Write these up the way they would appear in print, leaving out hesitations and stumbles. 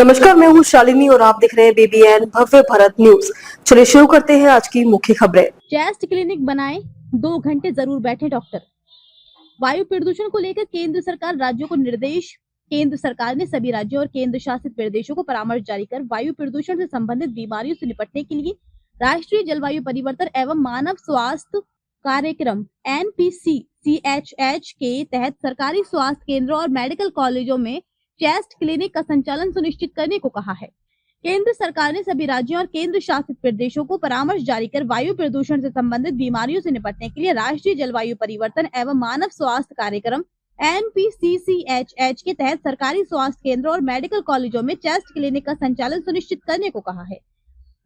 नमस्कार, मैं हूँ शालिनी और आप देख रहे हैं BBN भव्य भारत न्यूज। चलिए शुरू करते हैं आज की मुख्य खबरें। चेस्ट क्लिनिक बनाएं, 2 घंटे जरूर बैठे डॉक्टर। वायु प्रदूषण को लेकर केंद्र सरकार राज्यों को निर्देश। केंद्र सरकार ने सभी राज्यों और केंद्र शासित प्रदेशों को परामर्श जारी कर वायु प्रदूषण से संबंधित बीमारियों से निपटने के लिए राष्ट्रीय जलवायु परिवर्तन एवं मानव स्वास्थ्य कार्यक्रम NPCCHH के तहत सरकारी स्वास्थ्य केंद्रों और मेडिकल कॉलेजों में चेस्ट क्लिनिक का संचालन सुनिश्चित करने को कहा है। केंद्र सरकार ने सभी राज्यों और केंद्र शासित प्रदेशों को परामर्श जारी कर वायु प्रदूषण से संबंधित बीमारियों से निपटने के लिए राष्ट्रीय जलवायु परिवर्तन एवं मानव स्वास्थ्य कार्यक्रम NPCCHH के तहत सरकारी स्वास्थ्य केंद्रों और मेडिकल कॉलेजों में चेस्ट क्लिनिक का संचालन सुनिश्चित करने को कहा है।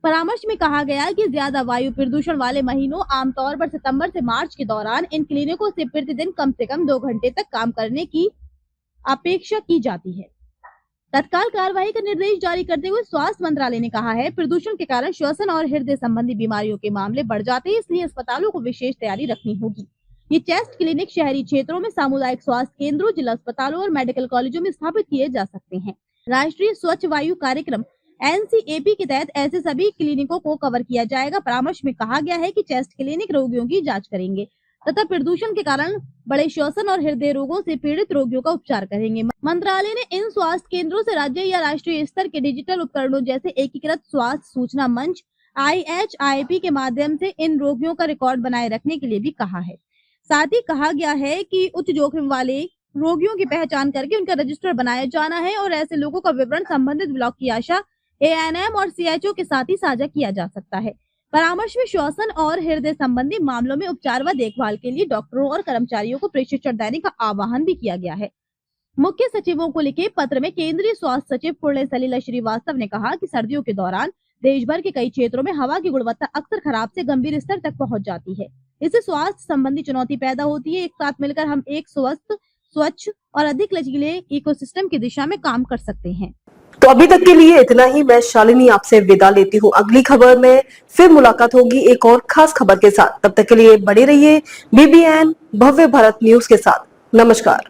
परामर्श में कहा गया कि ज्यादा वायु प्रदूषण वाले महीनों, आमतौर पर सितंबर से मार्च के दौरान इन क्लिनिकों से प्रतिदिन कम से कम 2 घंटे तक काम करने की अपेक्षा की जाती है। तत्काल कार्रवाई का निर्देश जारी करते हुए स्वास्थ्य मंत्रालय ने कहा है, प्रदूषण के कारण श्वसन और हृदय संबंधी बीमारियों के मामले बढ़ जाते हैं, इसलिए अस्पतालों को विशेष तैयारी रखनी होगी। ये चेस्ट क्लिनिक शहरी क्षेत्रों में सामुदायिक स्वास्थ्य केंद्रों, जिला अस्पतालों और मेडिकल कॉलेजों में स्थापित किए जा सकते हैं। राष्ट्रीय स्वच्छ वायु कार्यक्रम NCAP के तहत ऐसे सभी क्लिनिकों को कवर किया जाएगा। परामर्श में कहा गया है कि चेस्ट क्लिनिक रोगियों की जाँच करेंगे तथा प्रदूषण के कारण बड़े श्वसन और हृदय रोगों से पीड़ित रोगियों का उपचार करेंगे। मंत्रालय ने इन स्वास्थ्य केंद्रों से राज्य या राष्ट्रीय स्तर के डिजिटल उपकरणों जैसे एकीकृत स्वास्थ्य सूचना मंच IHIP के माध्यम से इन रोगियों का रिकॉर्ड बनाए रखने के लिए भी कहा है। साथ ही कहा गया है कि उच्च जोखिम वाले रोगियों की पहचान करके उनका रजिस्टर बनाया जाना है और ऐसे लोगों का विवरण संबंधित ब्लॉक की आशा, ANM और CHO के साथ ही साझा किया जा सकता है। परामर्श में श्वसन और हृदय संबंधी मामलों में उपचार व देखभाल के लिए डॉक्टरों और कर्मचारियों को प्रशिक्षण देने का आह्वान भी किया गया है। मुख्य सचिवों को लिखे पत्र में केंद्रीय स्वास्थ्य सचिव पुण्य सलिला श्रीवास्तव ने कहा कि सर्दियों के दौरान देश भर के कई क्षेत्रों में हवा की गुणवत्ता अक्सर खराब से गंभीर स्तर तक पहुंच जाती है। इससे स्वास्थ्य संबंधी चुनौती पैदा होती है। एक साथ मिलकर हम एक स्वस्थ, स्वच्छ और अधिक लचीले इकोसिस्टम की दिशा में काम कर सकते हैं। तो अभी तक के लिए इतना ही। मैं शालिनी आपसे विदा लेती हूँ। अगली खबर में फिर मुलाकात होगी एक और खास खबर के साथ। तब तक के लिए बने रहिए BBN भव्य भारत न्यूज के साथ। नमस्कार।